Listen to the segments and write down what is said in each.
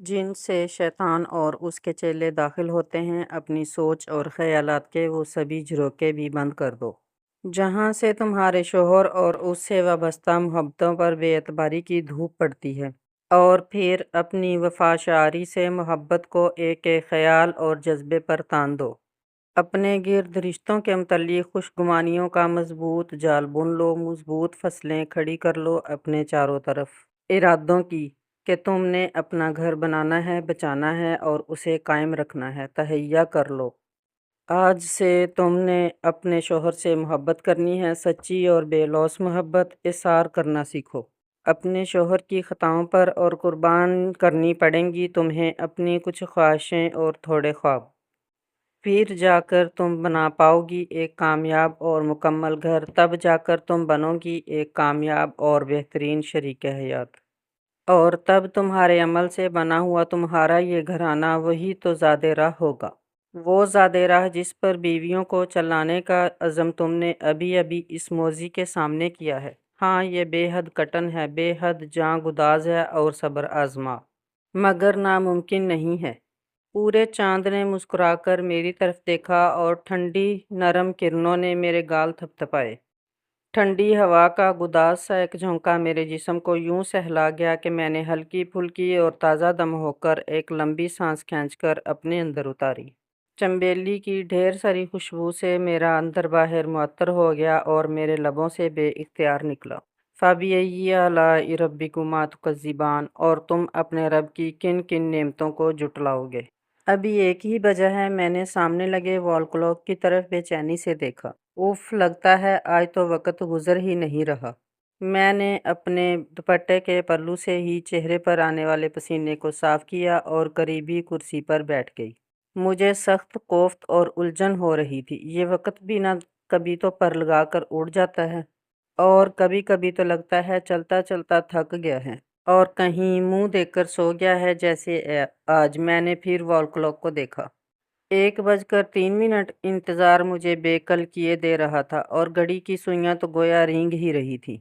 جن سے شیطان اور اس کے چیلے داخل ہوتے ہیں، اپنی سوچ اور خیالات کے وہ سبھی جھروکے بھی بند کر دو، جہاں سے تمہارے شوہر اور اس سے وابستہ محبتوں پر بے اعتباری کی دھوپ پڑتی ہے، اور پھر اپنی وفا شعاری سے محبت کو ایک ایک خیال اور جذبے پر تان دو۔ اپنے گرد رشتوں کے متعلق خوشگمانیوں کا مضبوط جال بن لو، مضبوط فصلیں کھڑی کر لو اپنے چاروں طرف، ارادوں کی کہ تم نے اپنا گھر بنانا ہے، بچانا ہے اور اسے قائم رکھنا ہے۔ تہیہ کر لو، آج سے تم نے اپنے شوہر سے محبت کرنی ہے، سچی اور بے لوث محبت۔ اصرار کرنا سیکھو، اپنے شوہر کی خطاؤں پر، اور قربان کرنی پڑیں گی تمہیں اپنی کچھ خواہشیں اور تھوڑے خواب۔ پھر جا کر تم بنا پاؤ گی ایک کامیاب اور مکمل گھر، تب جا کر تم بنو گی ایک کامیاب اور بہترین شریک حیات، اور تب تمہارے عمل سے بنا ہوا تمہارا یہ گھرانہ وہی تو زاد راہ ہوگا، وہ زاد راہ جس پر بیویوں کو چلانے کا عزم تم نے ابھی ابھی اس موذی کے سامنے کیا ہے۔ ہاں، یہ بے حد کٹن ہے، بے حد جاں گداز ہے اور صبر آزما، مگر ناممکن نہیں ہے۔ پورے چاند نے مسکرا کر میری طرف دیکھا اور ٹھنڈی نرم کرنوں نے میرے گال تھپ تھپائے۔ ٹھنڈی ہوا کا گداز سا ایک جھونکا میرے جسم کو یوں سہلا گیا کہ میں نے ہلکی پھلکی اور تازہ دم ہو کر ایک لمبی سانس کھینچ کر اپنے اندر اتاری۔ چنبیلی کی ڈھیر ساری خوشبو سے میرا اندر باہر معطر ہو گیا اور میرے لبوں سے بے اختیار نکلا، فَبِأَيِّ آلَاءِ رَبِّكُمَا تُكَذِّبَانِ، اور تم اپنے رب کی کن کن نعمتوں کو جھٹلاؤ گے۔ ابھی ایک ہی بجا ہے۔ میں نے سامنے لگے وال کلاک کی طرف بے چینی سے دیکھا۔ اف، لگتا ہے آج تو وقت گزر ہی نہیں رہا۔ میں نے اپنے دوپٹے کے پلو سے ہی چہرے پر آنے والے پسینے کو صاف کیا اور قریبی کرسی پر بیٹھ گئی۔ مجھے سخت کوفت اور الجھن ہو رہی تھی۔ یہ وقت بھی نہ کبھی تو پر لگا کر اڑ جاتا ہے، اور کبھی کبھی تو لگتا ہے چلتا چلتا تھک گیا ہے اور کہیں منہ دیکھ کر سو گیا ہے، جیسے آج۔ میں نے پھر وال کلاک کو دیکھا۔ 1:03 انتظار مجھے بے کل کیے دے رہا تھا، اور گھڑی کی سوئیاں تو گویا رینگ ہی رہی تھیں۔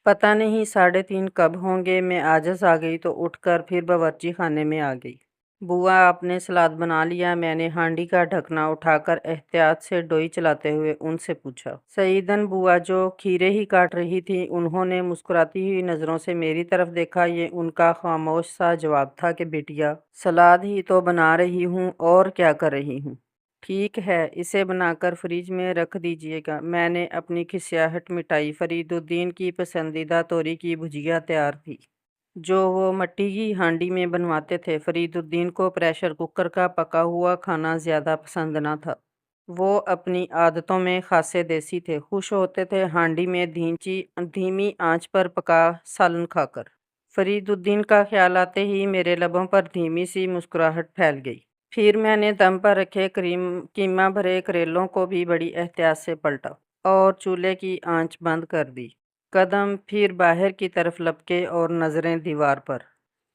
پتہ نہیں 3:30 کب ہوں گے۔ میں عاجز آ گئی تو اٹھ کر پھر باورچی خانے میں آ گئی۔ بوا، آپ نے سلاد بنا لیا؟ میں نے ہانڈی کا ڈھکنا اٹھا کر احتیاط سے ڈوئی چلاتے ہوئے ان سے پوچھا۔ سعیدن بوا، جو کھیرے ہی کاٹ رہی تھیں، انہوں نے مسکراتی ہوئی نظروں سے میری طرف دیکھا۔ یہ ان کا خاموش سا جواب تھا کہ بیٹیا، سلاد ہی تو بنا رہی ہوں، اور کیا کر رہی ہوں؟ ٹھیک ہے، اسے بنا کر فریج میں رکھ دیجیے گا۔ میں نے اپنی کھسیاہٹ مٹائی۔ فرید الدین کی پسندیدہ توری کی بھجیا تیار تھی، جو وہ مٹی کی ہانڈی میں بنواتے تھے۔ فرید الدین کو پریشر کوکر کا پکا ہوا کھانا زیادہ پسند نہ تھا۔ وہ اپنی عادتوں میں خاصے دیسی تھے، خوش ہوتے تھے ہانڈی میں دھیمی آنچ پر پکا سالن کھا کر۔ فرید الدین کا خیال آتے ہی میرے لبوں پر دھیمی سی مسکراہٹ پھیل گئی۔ پھر میں نے دم پر رکھے قیمہ بھرے کریلوں کو بھی بڑی احتیاط سے پلٹا اور چولہے کی آنچ بند کر دی۔ قدم پھر باہر کی طرف لپکے اور نظریں دیوار پر۔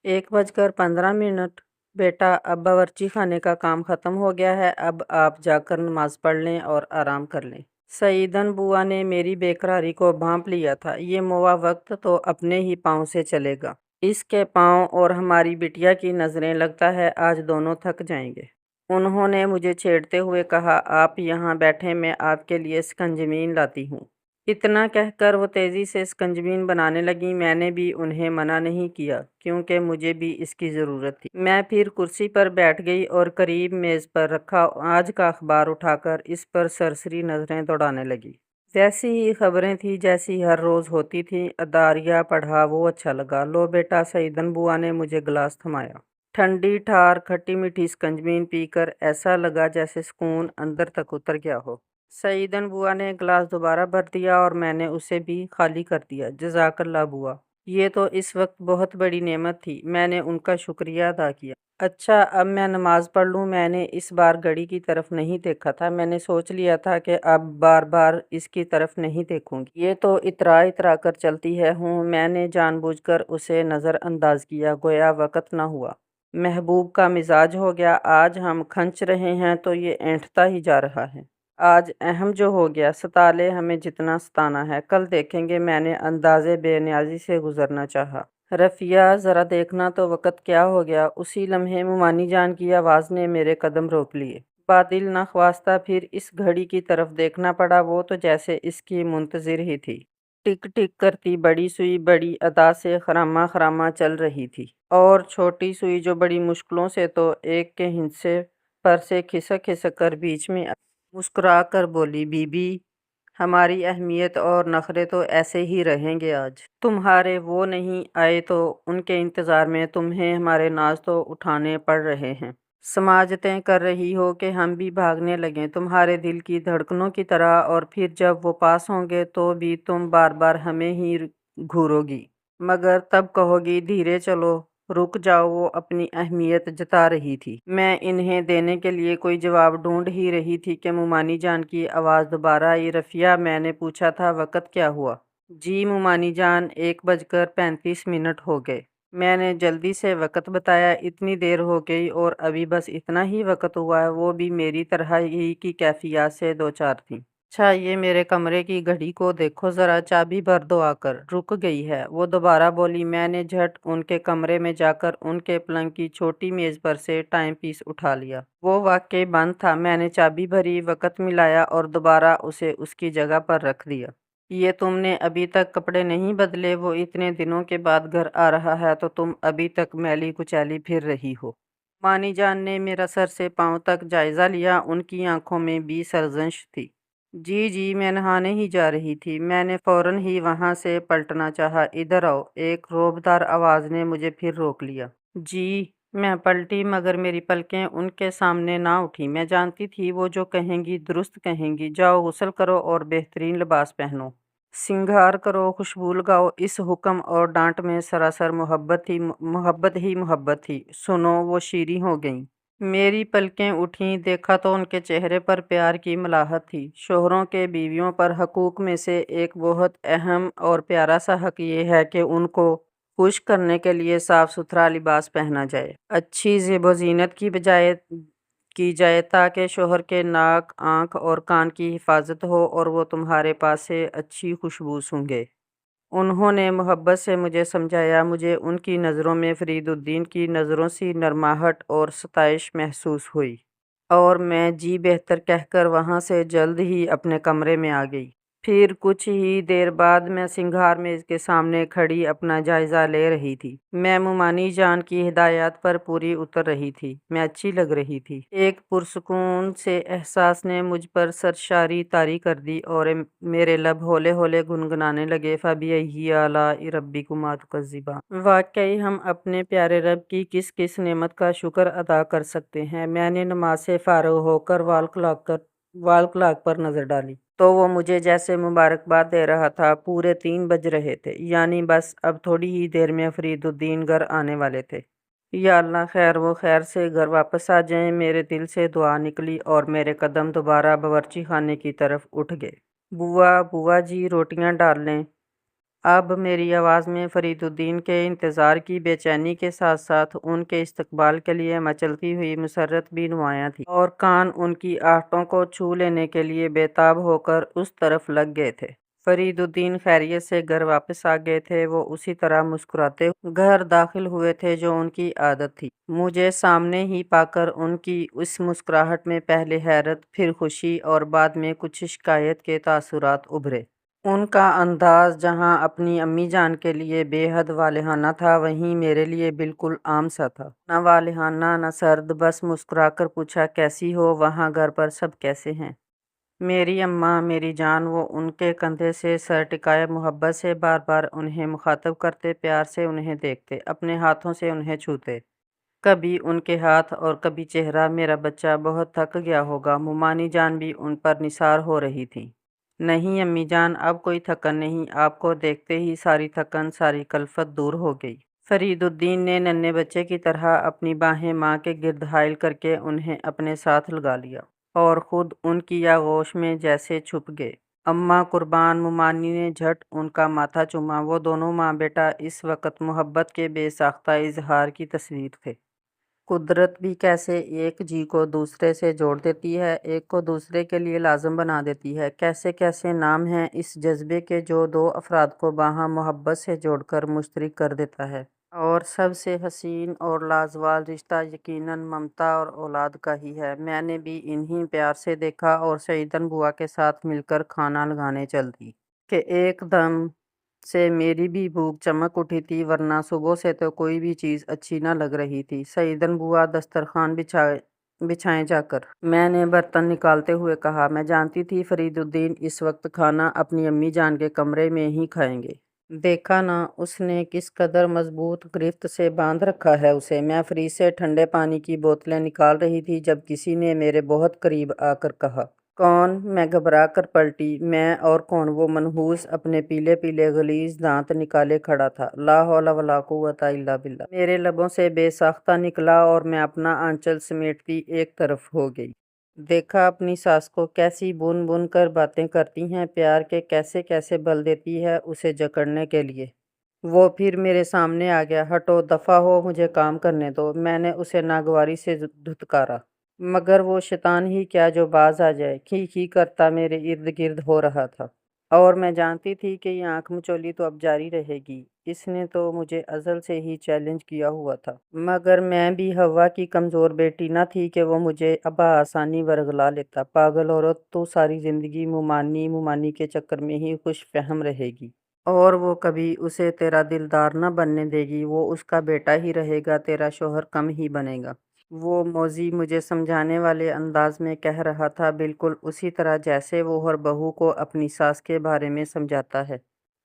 1:15۔ بیٹا، اب باورچی خانے کا کام ختم ہو گیا ہے، اب آپ جا کر نماز پڑھ لیں اور آرام کر لیں۔ سعیدن بوا نے میری بے قراری کو بھانپ لیا تھا۔ یہ موا وقت تو اپنے ہی پاؤں سے چلے گا۔ اس کے پاؤں اور ہماری بٹیا کی نظریں، لگتا ہے آج دونوں تھک جائیں گے۔ انہوں نے مجھے چھیڑتے ہوئے کہا، آپ یہاں بیٹھیں، میں آپ کے لیے سکنجبین لاتی ہوں۔ اتنا کہہ کر وہ تیزی سے سکنجبین بنانے لگیں۔ میں نے بھی انہیں منع نہیں کیا، کیونکہ مجھے بھی اس کی ضرورت تھی۔ میں پھر کرسی پر بیٹھ گئی اور قریب میز پر رکھا آج کا اخبار اٹھا کر اس پر سرسری نظریں دوڑانے لگی۔ ویسی ہی خبریں تھیں جیسی ہر روز ہوتی تھیں۔ اداریہ پڑھا، وہ اچھا لگا۔ لو بیٹا، سعیدن بوا نے مجھے گلاس تھمایا۔ ٹھنڈی ٹھار کھٹی میٹھی سکنجبین پی کر ایسا لگا جیسے سکون اندر تک اتر گیا ہو۔ سعیدن بوا نے گلاس دوبارہ بھر دیا اور میں نے اسے بھی خالی کر دیا۔ جزاک اللہ بوا، یہ تو اس وقت بہت بڑی نعمت تھی۔ میں نے ان کا شکریہ ادا کیا۔ اچھا، اب میں نماز پڑھ لوں؟ میں نے اس بار گھڑی کی طرف نہیں دیکھا تھا۔ میں نے سوچ لیا تھا کہ اب بار بار اس کی طرف نہیں دیکھوں گی، یہ تو اترا اترا کر چلتی ہے۔ میں نے جان بوجھ کر اسے نظر انداز کیا، گویا وقت نہ ہوا۔ محبوب کا مزاج ہو گیا، آج ہم کھنچ رہے ہیں تو یہ اینٹھتا ہی جا رہا ہے۔ آج اہم جو ہو گیا، ستا لے ہمیں جتنا ستانا ہے، کل دیکھیں گے۔ میں نے اندازے بے نیازی سے گزرنا چاہا۔ رفیہ ذرا دیکھنا تو وقت کیا ہو گیا۔ اسی لمحے ممانی جان کی آواز نے میرے قدم روک لیے۔ بادل نخواستہ پھر اس گھڑی کی طرف دیکھنا پڑا، وہ تو جیسے اس کی منتظر ہی تھی۔ ٹک ٹک کرتی بڑی سوئی بڑی ادا سے خرامہ خرامہ چل رہی تھی، اور چھوٹی سوئی جو بڑی مشکلوں سے تو ایک کے ہندسے پر سے کھسک کھسک کر بیچ میں مسکرا کر بولی، بی بی، ہماری اہمیت اور نخرے تو ایسے ہی رہیں گے آج۔ تمہارے وہ نہیں آئے تو ان کے انتظار میں تمہیں ہمارے ناز تو اٹھانے پڑ رہے ہیں۔ سماجتیں کر رہی ہو کہ ہم بھی بھاگنے لگیں تمہارے دل کی دھڑکنوں کی طرح، اور پھر جب وہ پاس ہوں گے تو بھی تم بار بار ہمیں ہی گھورو گی، مگر تب کہو گی دھیرے چلو، رک جاؤ۔ وہ اپنی اہمیت جتا رہی تھی۔ میں انہیں دینے کے لیے کوئی جواب ڈھونڈ ہی رہی تھی کہ ممانی جان کی آواز دوبارہ آئی، رفیہ، میں نے پوچھا تھا وقت کیا ہوا؟ جی ممانی جان، 1:35 ہو گئے۔ میں نے جلدی سے وقت بتایا۔ اتنی دیر ہو گئی اور ابھی بس اتنا ہی وقت ہوا ہے؟ وہ بھی میری طرح ہی کی کیفیات سے دوچار تھیں۔ اچھا یہ میرے کمرے کی گھڑی کو دیکھو ذرا، چابی بھر دو آ کر، رک گئی ہے۔ وہ دوبارہ بولی۔ میں نے جھٹ ان کے کمرے میں جا کر ان کے پلنگ کی چھوٹی میز پر سے ٹائم پیس اٹھا لیا۔ وہ واقعی بند تھا۔ میں نے چابی بھری، وقت ملایا اور دوبارہ اسے اس کی جگہ پر رکھ دیا۔ یہ تم نے ابھی تک کپڑے نہیں بدلے؟ وہ اتنے دنوں کے بعد گھر آ رہا ہے تو تم ابھی تک میلی کچیلی پھر رہی ہو۔ مانی جان نے میرا سر سے پاؤں تک جائزہ لیا، ان کی آنکھوں میں بھی سرزنش تھی۔ جی جی، میں نہانے ہی جا رہی تھی۔ میں نے فوراً ہی وہاں سے پلٹنا چاہا۔ ادھر آؤ، ایک روبدار آواز نے مجھے پھر روک لیا۔ جی، میں پلٹی مگر میری پلکیں ان کے سامنے نہ اٹھی۔ میں جانتی تھی وہ جو کہیں گی درست کہیں گی۔ جاؤ غسل کرو اور بہترین لباس پہنو، سنگھار کرو، خوشبو لگاؤ۔ اس حکم اور ڈانٹ میں سراسر محبت ہی محبت تھی۔ سنو، وہ شیریں ہو گئیں۔ میری پلکیں اٹھیں، دیکھا تو ان کے چہرے پر پیار کی ملاحت تھی۔ شوہروں کے بیویوں پر حقوق میں سے ایک بہت اہم اور پیارا سا حق یہ ہے کہ ان کو خوش کرنے کے لیے صاف ستھرا لباس پہنا جائے، اچھی زیب و زینت کی جائے تاکہ شوہر کے ناک، آنکھ اور کان کی حفاظت ہو اور وہ تمہارے پاس سے اچھی خوشبو سونگھے۔ انہوں نے محبت سے مجھے سمجھایا۔ مجھے ان کی نظروں میں فرید الدین کی نظروں سی نرماہٹ اور ستائش محسوس ہوئی، اور میں جی بہتر کہہ کر وہاں سے جلد ہی اپنے کمرے میں آ گئی۔ پھر کچھ ہی دیر بعد میں سنگھار میز کے سامنے کھڑی اپنا جائزہ لے رہی تھی۔ میں ممانی جان کی ہدایات پر پوری اتر رہی تھی۔ میں اچھی لگ رہی تھی۔ ایک پرسکون سے احساس نے مجھ پر سرشاری طاری کر دی اور میرے لب ہولے ہولے گنگنانے لگے، فَبِأَيِّ آلَاءِ رَبِّكُمَا تُكَذِّبَانِ۔ واقعی ہم اپنے پیارے رب کی کس کس نعمت کا شکر ادا کر سکتے ہیں۔ میں نے نماز سے فارغ ہو کر وال کلاک پر نظر ڈالی تو وہ مجھے جیسے مبارکباد دے رہا تھا۔ پورے 3 بج رہے تھے، یعنی بس اب تھوڑی ہی دیر میں فرید الدین گھر آنے والے تھے۔ یا اللہ، خیر وہ خیر سے گھر واپس آ جائیں۔ میرے دل سے دعا نکلی اور میرے قدم دوبارہ باورچی خانے کی طرف اٹھ گئے۔ بوا جی، روٹیاں ڈال لیں۔ اب میری آواز میں فرید الدین کے انتظار کی بے چینی کے ساتھ ساتھ ان کے استقبال کے لیے مچلتی ہوئی مسرت بھی نمایاں تھی، اور کان ان کی آہٹوں کو چھو لینے کے لیے بے تاب ہو کر اس طرف لگ گئے تھے۔ فرید الدین خیریت سے گھر واپس آ گئے تھے۔ وہ اسی طرح مسکراتے گھر داخل ہوئے تھے جو ان کی عادت تھی۔ مجھے سامنے ہی پا کر ان کی اس مسکراہٹ میں پہلے حیرت، پھر خوشی اور بعد میں کچھ شکایت کے تاثرات ابھرے۔ ان کا انداز جہاں اپنی امی جان کے لیے بے حد والہانہ تھا، وہیں میرے لیے بالکل عام سا تھا۔ نہ والہانہ نہ سرد، بس مسکرا کر پوچھا، کیسی ہو؟ وہاں گھر پر سب کیسے ہیں؟ میری اماں، میری جان۔ وہ ان کے کندھے سے سر ٹکائے محبت سے بار بار انہیں مخاطب کرتے، پیار سے انہیں دیکھتے، اپنے ہاتھوں سے انہیں چھوتے۔ کبھی ان کے ہاتھ اور کبھی چہرہ۔ میرا بچہ بہت تھک گیا ہوگا۔ ممانی جان بھی ان پر نثار ہو رہی تھیں۔ نہیں امی جان، اب کوئی تھکن نہیں، آپ کو دیکھتے ہی ساری تھکن، ساری کلفت دور ہو گئی۔ فرید الدین نے ننھے بچے کی طرح اپنی باہیں ماں کے گرد حائل کر کے انہیں اپنے ساتھ لگا لیا اور خود ان کی آغوش میں جیسے چھپ گئے۔ اماں قربان! ممانی نے جھٹ ان کا ماتھا چوما۔ وہ دونوں ماں بیٹا اس وقت محبت کے بے ساختہ اظہار کی تصویر تھے۔ قدرت بھی کیسے ایک جی کو دوسرے سے جوڑ دیتی ہے، ایک کو دوسرے کے لیے لازم بنا دیتی ہے۔ کیسے کیسے نام ہیں اس جذبے کے جو دو افراد کو باہم محبت سے جوڑ کر مشترک کر دیتا ہے۔ اور سب سے حسین اور لازوال رشتہ یقیناً ممتا اور اولاد کا ہی ہے۔ میں نے بھی انہی پیار سے دیکھا اور سعیدن بوا کے ساتھ مل کر کھانا لگانے چل دی کہ ایک دم سے میری بھی بھوک چمک اٹھی تھی، ورنہ صبح سے تو کوئی بھی چیز اچھی نہ لگ رہی تھی۔ سعیدن بوا دسترخوان بچھائیں جا کر، میں نے برتن نکالتے ہوئے کہا۔ میں جانتی تھی فرید الدین اس وقت کھانا اپنی امی جان کے کمرے میں ہی کھائیں گے۔ دیکھا نا اس نے کس قدر مضبوط گرفت سے باندھ رکھا ہے اسے۔ میں فریج سے ٹھنڈے پانی کی بوتلیں نکال رہی تھی جب کسی نے میرے بہت قریب آ کر کہا، کون؟ میں گھبرا کر پلٹی۔ میں اور کون؟ وہ منحوس اپنے پیلے پیلے غلیظ دانت نکالے کھڑا تھا۔ لا حول ولا قوت الا باللہ میرے لبوں سے بے ساختہ نکلا اور میں اپنا آنچل سمیٹتی ایک طرف ہو گئی۔ دیکھا اپنی ساس کو کیسی بن بن کر باتیں کرتی ہیں، پیار کے کیسے کیسے بل دیتی ہے اسے جکڑنے کے لیے۔ وہ پھر میرے سامنے آ گیا۔ ہٹو، دفع ہو، مجھے کام کرنے دو۔ میں نے اسے ناگواری سے دھتکارا، مگر وہ شیطان ہی کیا جو باز آ جائے، کھی کھی کرتا میرے ارد گرد ہو رہا تھا۔ اور میں جانتی تھی کہ یہ آنکھ مچولی تو اب جاری رہے گی۔ اس نے تو مجھے ازل سے ہی چیلنج کیا ہوا تھا، مگر میں بھی حوا کی کمزور بیٹی نہ تھی کہ وہ مجھے بآسانی ورغلا لیتا۔ پاگل عورت، تو ساری زندگی ممانی کے چکر میں ہی خوش فہم رہے گی، اور وہ کبھی اسے تیرا دلدار نہ بننے دے گی۔ وہ اس کا بیٹا ہی رہے گا، تیرا شوہر کم ہی بنے گا۔ وہ موذی مجھے سمجھانے والے انداز میں کہہ رہا تھا، بالکل اسی طرح جیسے وہ ہر بہو کو اپنی ساس کے بارے میں سمجھاتا ہے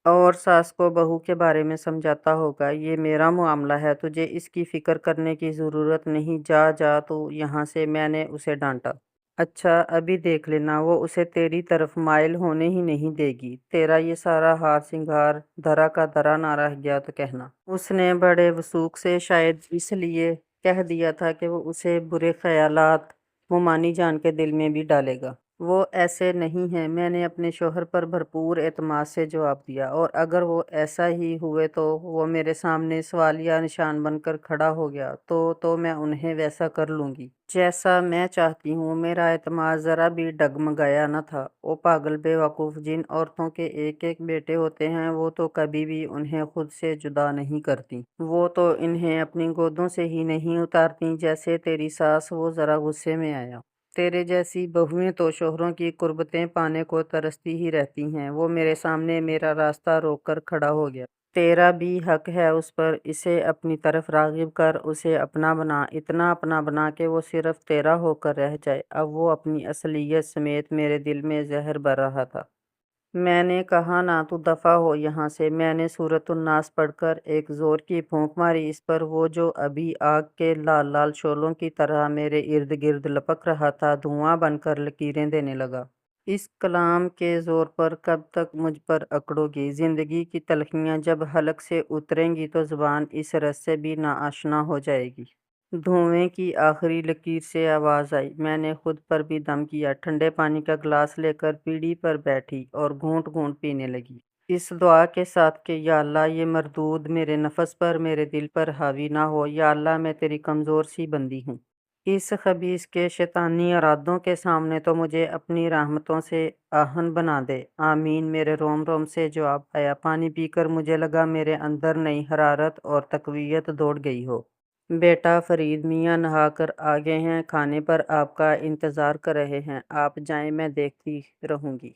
اور ساس کو بہو کے بارے میں سمجھاتا ہوگا۔ یہ میرا معاملہ ہے، تجھے اس کی فکر کرنے کی ضرورت نہیں، جا جا تو یہاں سے، میں نے اسے ڈانٹا۔ اچھا ابھی دیکھ لینا، وہ اسے تیری طرف مائل ہونے ہی نہیں دے گی۔ تیرا یہ سارا ہار سنگھار دھرا کا دھرا نہ رہ گیا تو کہنا۔ اس نے بڑے وثوق سے شاید اس لیے کہہ دیا تھا کہ وہ اسے برے خیالات ممانی جان کے دل میں بھی ڈالے گا۔ وہ ایسے نہیں ہیں، میں نے اپنے شوہر پر بھرپور اعتماد سے جواب دیا، اور اگر وہ ایسا ہی ہوئے تو وہ میرے سامنے سوالیہ نشان بن کر کھڑا ہو گیا تو میں انہیں ویسا کر لوں گی جیسا میں چاہتی ہوں۔ میرا اعتماد ذرا بھی ڈگمگایا نہ تھا۔ او پاگل بے وقوف، جن عورتوں کے ایک ایک بیٹے ہوتے ہیں وہ تو کبھی بھی انہیں خود سے جدا نہیں کرتی، وہ تو انہیں اپنی گودوں سے ہی نہیں اتارتی۔ جیسے تیری ساس، وہ ذرا غصے میں آیا، تیرے جیسی بہویں تو شوہروں کی قربتیں پانے کو ترستی ہی رہتی ہیں۔ وہ میرے سامنے میرا راستہ روک کر کھڑا ہو گیا۔ تیرا بھی حق ہے اس پر، اسے اپنی طرف راغب کر، اسے اپنا بنا، اتنا اپنا بنا کہ وہ صرف تیرا ہو کر رہ جائے۔ اب وہ اپنی اصلیت سمیت میرے دل میں زہر بھر رہا تھا۔ میں نے کہا نا، تو دفع ہو یہاں سے۔ میں نے سورۃ الناس پڑھ کر ایک زور کی پھونک ماری اس پر۔ وہ جو ابھی آگ کے لال لال شعلوں کی طرح میرے ارد گرد لپک رہا تھا، دھواں بن کر لکیریں دینے لگا۔ اس کلام کے زور پر کب تک مجھ پر اکڑو گی؟ زندگی کی تلخیاں جب حلق سے اتریں گی تو زبان اس رس سے بھی ناآشنا ہو جائے گی۔ دھویں کی آخری لکیر سے آواز آئی۔ میں نے خود پر بھی دم کیا، ٹھنڈے پانی کا گلاس لے کر پیڑھی پر بیٹھی اور گھونٹ گھونٹ پینے لگی، اس دعا کے ساتھ کہ یا اللہ یہ مردود میرے نفس پر، میرے دل پر حاوی نہ ہو۔ یا اللہ میں تیری کمزور سی بندی ہوں، اس خبیث کے شیطانی ارادوں کے سامنے تو مجھے اپنی رحمتوں سے آہن بنا دے۔ آمین میرے روم روم سے جواب آیا۔ پانی پی کر مجھے لگا میرے اندر نئی حرارت اور تقویت دوڑ گئی ہو۔ بیٹا فرید میاں نہا کر آ گئے ہیں، کھانے پر آپ کا انتظار کر رہے ہیں، آپ جائیں، میں دیکھتی رہوں گی۔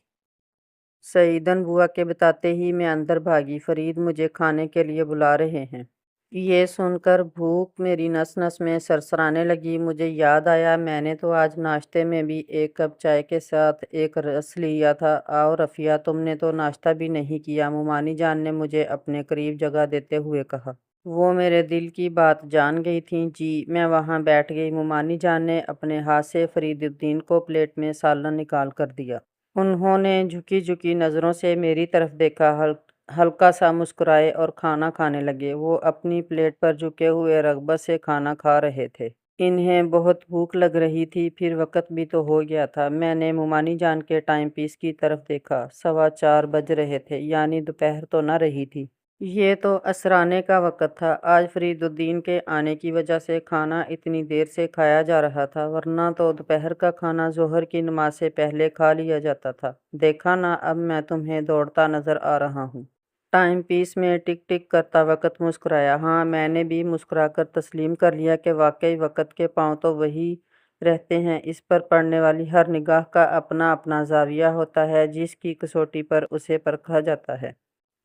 سعیدن بوا کے بتاتے ہی میں اندر بھاگی، فرید مجھے کھانے کے لیے بلا رہے ہیں۔ یہ سن کر بھوک میری نس نس میں سرسرانے لگی۔ مجھے یاد آیا میں نے تو آج ناشتے میں بھی ایک کپ چائے کے ساتھ ایک رس لیا تھا۔ آؤ رفیہ، تم نے تو ناشتہ بھی نہیں کیا، ممانی جان نے مجھے اپنے قریب جگہ دیتے ہوئے کہا۔ وہ میرے دل کی بات جان گئی تھیں۔ جی، میں وہاں بیٹھ گئی۔ ممانی جان نے اپنے ہاتھ سے فرید الدین کو پلیٹ میں سالن نکال کر دیا۔ انہوں نے جھکی جھکی نظروں سے میری طرف دیکھا، ہلکا سا مسکرائے اور کھانا کھانے لگے۔ وہ اپنی پلیٹ پر جھکے ہوئے رغبت سے کھانا کھا رہے تھے۔ انہیں بہت بھوک لگ رہی تھی، پھر وقت بھی تو ہو گیا تھا۔ میں نے ممانی جان کے ٹائم پیس کی طرف دیکھا، 4:15 بج رہے تھے، یعنی دوپہر تو نہ رہی تھی۔ یہ تو عصرانے کا وقت تھا۔ آج فرید الدین کے آنے کی وجہ سے کھانا اتنی دیر سے کھایا جا رہا تھا، ورنہ تو دوپہر کا کھانا ظہر کی نماز سے پہلے کھا لیا جاتا تھا۔ دیکھا نا، اب میں تمہیں دوڑتا نظر آ رہا ہوں۔ ٹائم پیس میں ٹک ٹک کرتا وقت مسکرایا۔ ہاں، میں نے بھی مسکرا کر تسلیم کر لیا کہ واقعی وقت کے پاؤں تو وہی رہتے ہیں، اس پر پڑنے والی ہر نگاہ کا اپنا اپنا زاویہ ہوتا ہے جس کی کسوٹی پر اسے پرکھا جاتا ہے۔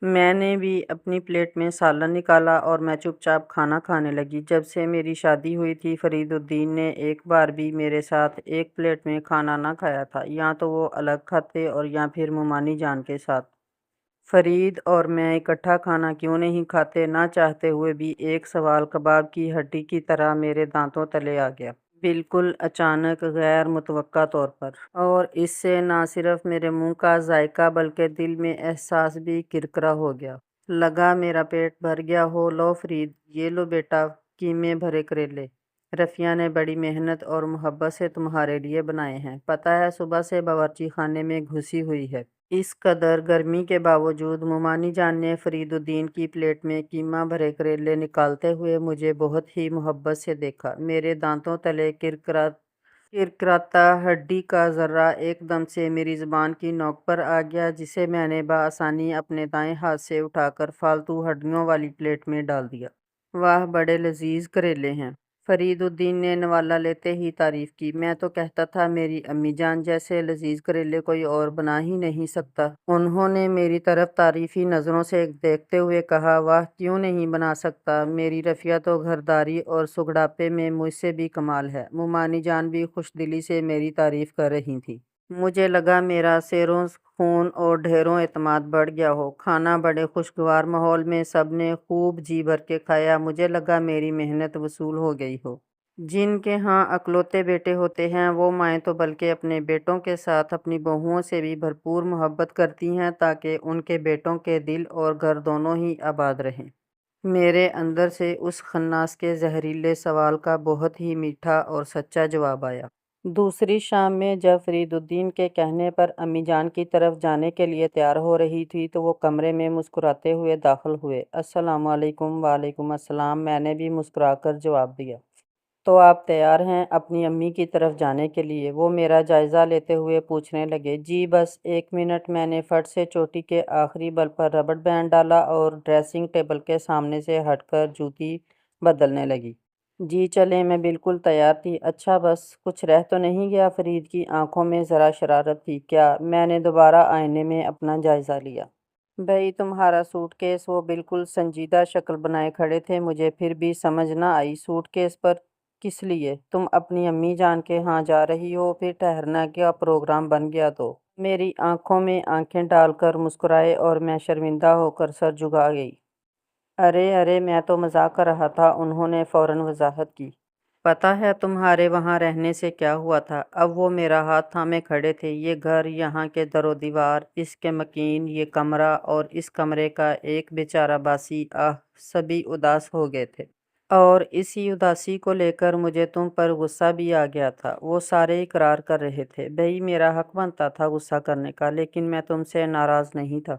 میں نے بھی اپنی پلیٹ میں سالن نکالا اور میں چپ چاپ کھانا کھانے لگی۔ جب سے میری شادی ہوئی تھی، فرید الدین نے ایک بار بھی میرے ساتھ ایک پلیٹ میں کھانا نہ کھایا تھا۔ یا تو وہ الگ کھاتے اور یا پھر ممانی جان کے ساتھ۔ فرید اور میں اکٹھا کھانا کیوں نہیں کھاتے، نہ چاہتے ہوئے بھی ایک سوال کباب کی ہڈی کی طرح میرے دانتوں تلے آ گیا۔ بالکل اچانک، غیر متوقع طور پر۔ اور اس سے نہ صرف میرے منہ کا ذائقہ بلکہ دل میں احساس بھی کرکرا ہو گیا۔ لگا میرا پیٹ بھر گیا ہو۔ لو فرید، یہ لو بیٹا قیمے بھرے کریلے۔ رفیہ نے بڑی محنت اور محبت سے تمہارے لیے بنائے ہیں۔ پتہ ہے صبح سے باورچی خانے میں گھسی ہوئی ہے۔ اس قدر گرمی کے باوجود ممانی جان نے فرید الدین کی پلیٹ میں قیمہ بھرے کریلے نکالتے ہوئے مجھے بہت ہی محبت سے دیکھا۔ میرے دانتوں تلے کرکراتا ہڈی کا ذرہ ایک دم سے میری زبان کی نوک پر آ گیا، جسے میں نے بآسانی اپنے دائیں ہاتھ سے اٹھا کر فالتو ہڈیوں والی پلیٹ میں ڈال دیا۔ واہ، بڑے لذیذ کریلے ہیں۔ فرید الدین نے نوالا لیتے ہی تعریف کی۔ میں تو کہتا تھا میری امی جان جیسے لذیذ کریلے کوئی اور بنا ہی نہیں سکتا۔ انہوں نے میری طرف تعریفی نظروں سے دیکھتے ہوئے کہا، واہ، کیوں نہیں بنا سکتا؟ میری رفیہ تو گھرداری اور سگڑاپے میں مجھ سے بھی کمال ہے۔ ممانی جان بھی خوش دلی سے میری تعریف کر رہی تھی۔ مجھے لگا میرا سیروں خون اور ڈھیروں اعتماد بڑھ گیا ہو۔ کھانا بڑے خوشگوار ماحول میں سب نے خوب جی بھر کے کھایا۔ مجھے لگا میری محنت وصول ہو گئی ہو۔ جن کے ہاں اکلوتے بیٹے ہوتے ہیں، وہ مائیں تو بلکہ اپنے بیٹوں کے ساتھ اپنی بہوؤں سے بھی بھرپور محبت کرتی ہیں تاکہ ان کے بیٹوں کے دل اور گھر دونوں ہی آباد رہیں۔ میرے اندر سے اس خناس کے زہریلے سوال کا بہت ہی میٹھا اور سچا جواب آیا۔ دوسری شام میں جب فرید الدین کے کہنے پر امی جان کی طرف جانے کے لیے تیار ہو رہی تھی تو وہ کمرے میں مسکراتے ہوئے داخل ہوئے۔ السلام علیکم۔ وعلیکم السلام، میں نے بھی مسکرا کر جواب دیا۔ تو آپ تیار ہیں اپنی امی کی طرف جانے کے لیے؟ وہ میرا جائزہ لیتے ہوئے پوچھنے لگے۔ جی بس 1 منٹ۔ میں نے فٹ سے چوٹی کے آخری بل پر ربڑ بینڈ ڈالا اور ڈریسنگ ٹیبل کے سامنے سے ہٹ کر جوتی بدلنے لگی۔ جی چلیں، میں بالکل تیار تھی۔ اچھا، بس کچھ رہ تو نہیں گیا؟ فرید کی آنکھوں میں ذرا شرارت تھی۔ کیا؟ میں نے دوبارہ آئینے میں اپنا جائزہ لیا۔ بھئی تمہارا سوٹ کیس؟ وہ بالکل سنجیدہ شکل بنائے کھڑے تھے۔ مجھے پھر بھی سمجھ نہ آئی، سوٹ کیس پر کس لیے؟ تم اپنی امی جان کے ہاں جا رہی ہو؟ پھر ٹھہرنے کا پروگرام بن گیا تو؟ میری آنکھوں میں آنکھیں ڈال کر مسکرائے اور میں شرمندہ ہو کر سر جھکا گئی۔ ارے میں تو مذاق کر رہا تھا، انہوں نے فوراً وضاحت کی۔ پتہ ہے تمہارے وہاں رہنے سے کیا ہوا تھا؟ اب وہ میرا ہاتھ تھامے کھڑے تھے۔ یہ گھر، یہاں کے در و دیوار، اس کے مکین، یہ کمرہ اور اس کمرے کا ایک بیچارہ باسی، سبھی اداس ہو گئے تھے۔ اور اسی اداسی کو لے کر مجھے تم پر غصہ بھی آ گیا تھا۔ وہ سارے اقرار کر رہے تھے۔ بھئی میرا حق بنتا تھا غصہ کرنے کا، لیکن میں تم سے ناراض نہیں تھا۔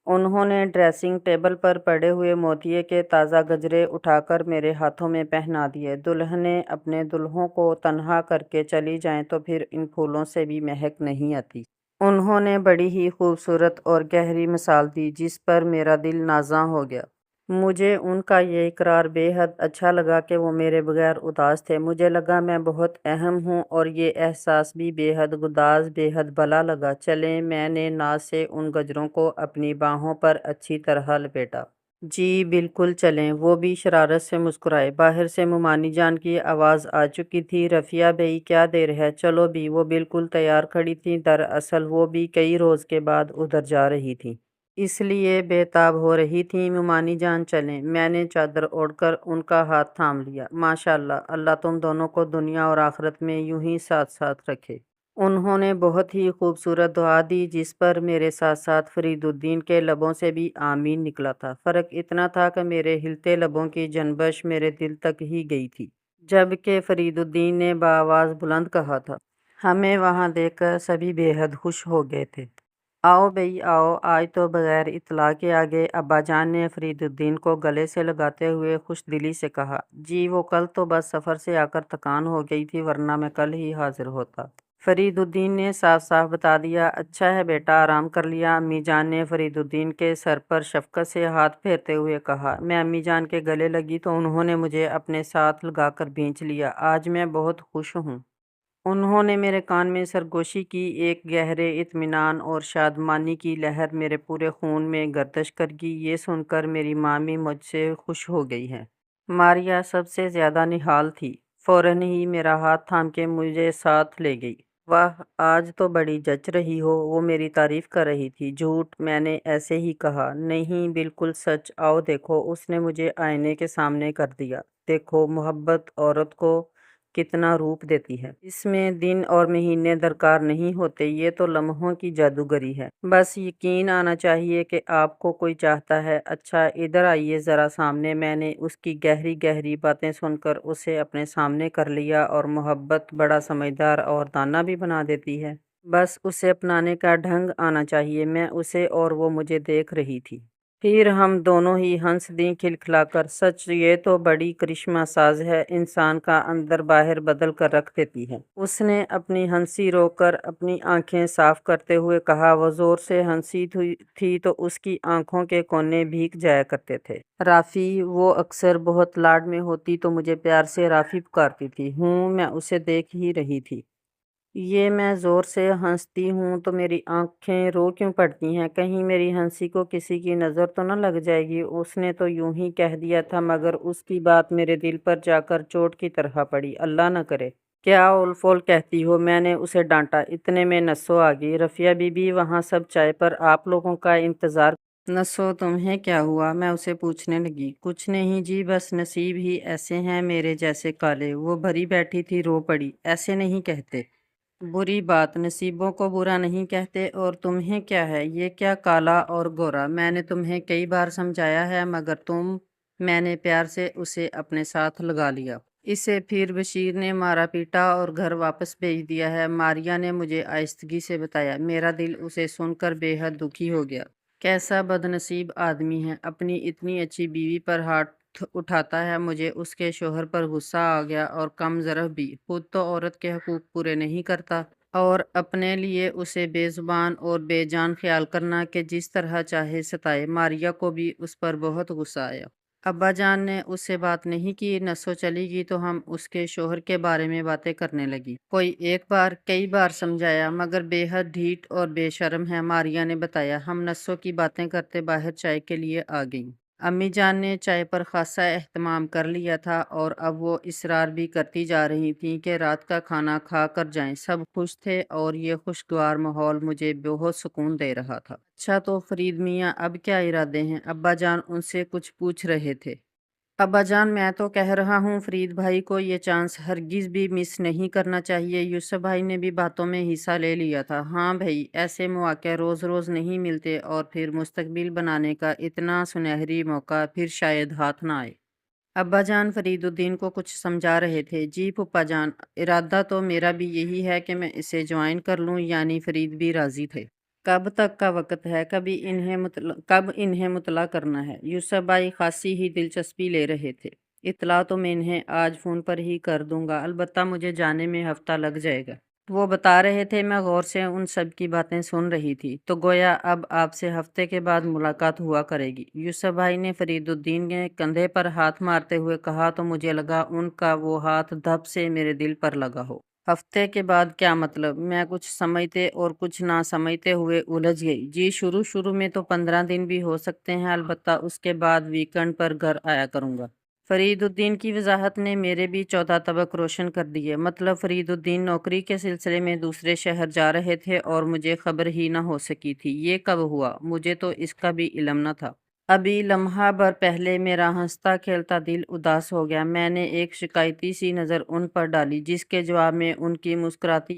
انہوں نے ڈریسنگ ٹیبل پر پڑے ہوئے موتیے کے تازہ گجرے اٹھا کر میرے ہاتھوں میں پہنا دیے۔ دلہنیں اپنے دلہوں کو تنہا کر کے چلی جائیں تو پھر ان پھولوں سے بھی مہک نہیں آتی۔ انہوں نے بڑی ہی خوبصورت اور گہری مثال دی جس پر میرا دل نازاں ہو گیا۔ مجھے ان کا یہ اقرار بے حد اچھا لگا کہ وہ میرے بغیر اداس تھے۔ مجھے لگا میں بہت اہم ہوں اور یہ احساس بھی بے حد گداز، بے حد بھلا لگا۔ چلیں، میں نے ناز سے ان گجروں کو اپنی باہوں پر اچھی طرح لپیٹا۔ جی بالکل چلیں، وہ بھی شرارت سے مسکرائے۔ باہر سے ممانی جان کی آواز آ چکی تھی، رفیہ بھئی کیا دیر ہے، چلو بھی۔ وہ بالکل تیار کھڑی تھیں، دراصل وہ بھی کئی روز کے بعد ادھر جا رہی تھیں، اس لیے بے تاب ہو رہی تھیں۔ ممانی جان چلیں۔ میں نے چادر اوڑھ کر ان کا ہاتھ تھام لیا۔ ماشاءاللہ، اللہ تم دونوں کو دنیا اور آخرت میں یوں ہی ساتھ ساتھ رکھے۔ انہوں نے بہت ہی خوبصورت دعا دی جس پر میرے ساتھ ساتھ فرید الدین کے لبوں سے بھی آمین نکلا تھا۔ فرق اتنا تھا کہ میرے ہلتے لبوں کی جنبش میرے دل تک ہی گئی تھی، جبکہ فرید الدین نے بآواز بلند کہا تھا۔ ہمیں وہاں دیکھ کر سبھی بے حد خوش ہو گئے تھے۔ آؤ بھئی آؤ، آج تو بغیر اطلاع کے آگے۔ ابا جان نے فرید الدین کو گلے سے لگاتے ہوئے خوش دلی سے کہا۔ جی وہ کل تو بس سفر سے آ کر تھکان ہو گئی تھی، ورنہ میں کل ہی حاضر ہوتا۔ فرید الدین نے صاف صاف بتا دیا۔ اچھا ہے بیٹا، آرام کر لیا؟ امی جان نے فرید الدین کے سر پر شفقت سے ہاتھ پھیرتے ہوئے کہا۔ میں امی جان کے گلے لگی تو انہوں نے مجھے اپنے ساتھ لگا کر بھینچ لیا۔ آج میں بہت خوش ہوں۔ انہوں نے میرے کان میں سرگوشی کی، ایک گہرے اطمینان اور شادمانی کی لہر میرے پورے خون میں گردش کرگی۔ یہ سن کر میری ماں بھی مجھ سے خوش ہو گئی ہے۔ ماریا سب سے زیادہ نہال تھی، فوراً ہی میرا ہاتھ تھام کے مجھے ساتھ لے گئی۔ واہ، آج تو بڑی جچ رہی ہو، وہ میری تعریف کر رہی تھی۔ جھوٹ، میں نے ایسے ہی کہا۔ نہیں، بالکل سچ۔ آؤ دیکھو، اس نے مجھے آئینے کے سامنے کر دیا۔ دیکھو، محبت عورت کو کتنا روپ دیتی ہے۔ اس میں دن اور مہینے درکار نہیں ہوتے، یہ تو لمحوں کی جادوگری ہے۔ بس یقین آنا چاہیے کہ آپ کو کوئی چاہتا ہے۔ اچھا ادھر آئیے ذرا سامنے۔ میں نے اس کی گہری گہری باتیں سن کر اسے اپنے سامنے کر لیا، اور محبت بڑا سمجھدار اور دانا بھی بنا دیتی ہے۔ بس اسے اپنانے کا ڈھنگ آنا چاہیے۔ میں اسے اور وہ مجھے دیکھ رہی تھی۔ پھر ہم دونوں ہی ہنس دیں کھلکھلا کر۔ سچ، یہ تو بڑی کرشمہ ساز ہے، انسان کا اندر باہر بدل کر رکھ دیتی ہے۔ اس نے اپنی ہنسی روک کر اپنی آنکھیں صاف کرتے ہوئے کہا۔ وہ زور سے ہنسی تھی تو اس کی آنکھوں کے کونے بھیگ جایا کرتے تھے۔ رافی، وہ اکثر بہت لاڈ میں ہوتی تو مجھے پیار سے رافی پکارتی تھی۔ میں اسے دیکھ ہی رہی تھی۔ یہ میں زور سے ہنستی ہوں تو میری آنکھیں رو کیوں پڑتی ہیں؟ کہیں میری ہنسی کو کسی کی نظر تو نہ لگ جائے گی؟ اس نے تو یوں ہی کہہ دیا تھا، مگر اس کی بات میرے دل پر جا کر چوٹ کی طرح پڑی۔ اللہ نہ کرے۔ کیا اول فول کہتی ہو؟ میں نے اسے ڈانٹا۔ اتنے میں نسو آ گئی۔ رفیہ بی بی، وہاں سب چائے پر آپ لوگوں کا انتظار۔ نسو، تمہیں کیا ہوا؟ میں اسے پوچھنے لگی۔ کچھ نہیں جی، بس نصیب ہی ایسے ہیں میرے جیسے کالے۔ وہ بھری بیٹھی تھی، رو پڑی۔ ایسے نہیں کہتے۔ بری بات، نصیبوں کو برا نہیں کہتے۔ اور تمہیں کیا ہے؟ یہ کیا کالا اور گورا؟ میں نے تمہیں کئی بار سمجھایا ہے، مگر تم… میں نے پیار سے اسے اپنے ساتھ لگا لیا۔ اسے پھر بشیر نے مارا پیٹا اور گھر واپس بھیج دیا ہے، ماریا نے مجھے آہستگی سے بتایا۔ میرا دل اسے سن کر بے حد دکھی ہو گیا۔ کیسا بد نصیب آدمی ہے، اپنی اتنی اچھی بیوی پر ہاتھ اٹھاتا ہے۔ مجھے اس کے شوہر پر غصہ آ گیا، اور کم ظرف بھی۔ خود تو عورت کے حقوق پورے نہیں کرتا، اور اپنے لیے اسے بے زبان اور بے جان خیال کرنا کہ جس طرح چاہے ستائے۔ ماریا کو بھی اس پر بہت غصہ آیا۔ ابا جان نے اس سے بات نہیں کی۔ نسو چلی گئی تو ہم اس کے شوہر کے بارے میں باتیں کرنے لگی۔ کوئی ایک بار، کئی بار سمجھایا، مگر بے حد ڈھیٹ اور بے شرم ہے، ماریا نے بتایا۔ ہم نسو کی باتیں کرتے باہر چائے کے لیے آ گئیں۔ امی جان نے چائے پر خاصا اہتمام کر لیا تھا، اور اب وہ اصرار بھی کرتی جا رہی تھیں کہ رات کا کھانا کھا کر جائیں۔ سب خوش تھے، اور یہ خوشگوار ماحول مجھے بہت سکون دے رہا تھا۔ اچھا تو فرید میاں، اب کیا ارادے ہیں؟ ابا جان ان سے کچھ پوچھ رہے تھے۔ ابا جان، میں تو کہہ رہا ہوں فرید بھائی کو یہ چانس ہرگز بھی مس نہیں کرنا چاہیے۔ یوسف بھائی نے بھی باتوں میں حصہ لے لیا تھا۔ ہاں بھائی، ایسے مواقع روز روز نہیں ملتے، اور پھر مستقبل بنانے کا اتنا سنہری موقع پھر شاید ہاتھ نہ آئے۔ ابا جان فرید الدین کو کچھ سمجھا رہے تھے۔ جی پھپھا جان، ارادہ تو میرا بھی یہی ہے کہ میں اسے جوائن کر لوں، یعنی فرید بھی راضی تھے۔ کب تک کا وقت ہے؟ کب انہیں مطلع کرنا ہے؟ یوسف بھائی خاصی ہی دلچسپی لے رہے تھے۔ اطلاع تو میں انہیں آج فون پر ہی کر دوں گا، البتہ مجھے جانے میں ہفتہ لگ جائے گا۔ وہ بتا رہے تھے۔ میں غور سے ان سب کی باتیں سن رہی تھی۔ تو گویا اب آپ سے ہفتے کے بعد ملاقات ہوا کرے گی؟ یوسف بھائی نے فرید الدین کے کندھے پر ہاتھ مارتے ہوئے کہا تو مجھے لگا ان کا وہ ہاتھ دھپ سے میرے دل پر لگا ہو۔ ہفتے کے بعد کیا مطلب؟ میں کچھ سمجھتے اور کچھ نہ سمجھتے ہوئے الجھ گئی۔ جی شروع میں تو 15 دن بھی ہو سکتے ہیں، البتہ اس کے بعد ویکنڈ پر گھر آیا کروں گا۔ فرید الدین کی وضاحت نے میرے بھی 14 طبق روشن کر دیے۔ مطلب فرید الدین نوکری کے سلسلے میں دوسرے شہر جا رہے تھے، اور مجھے خبر ہی نہ ہو سکی تھی۔ یہ کب ہوا؟ مجھے تو اس کا بھی علم نہ تھا۔ ابھی لمحہ بھر پہلے میرا ہنستا کھیلتا دل اداس ہو گیا۔ میں نے ایک شکایتی سی نظر ان پر ڈالی، جس کے جواب میں ان کی مسکراتی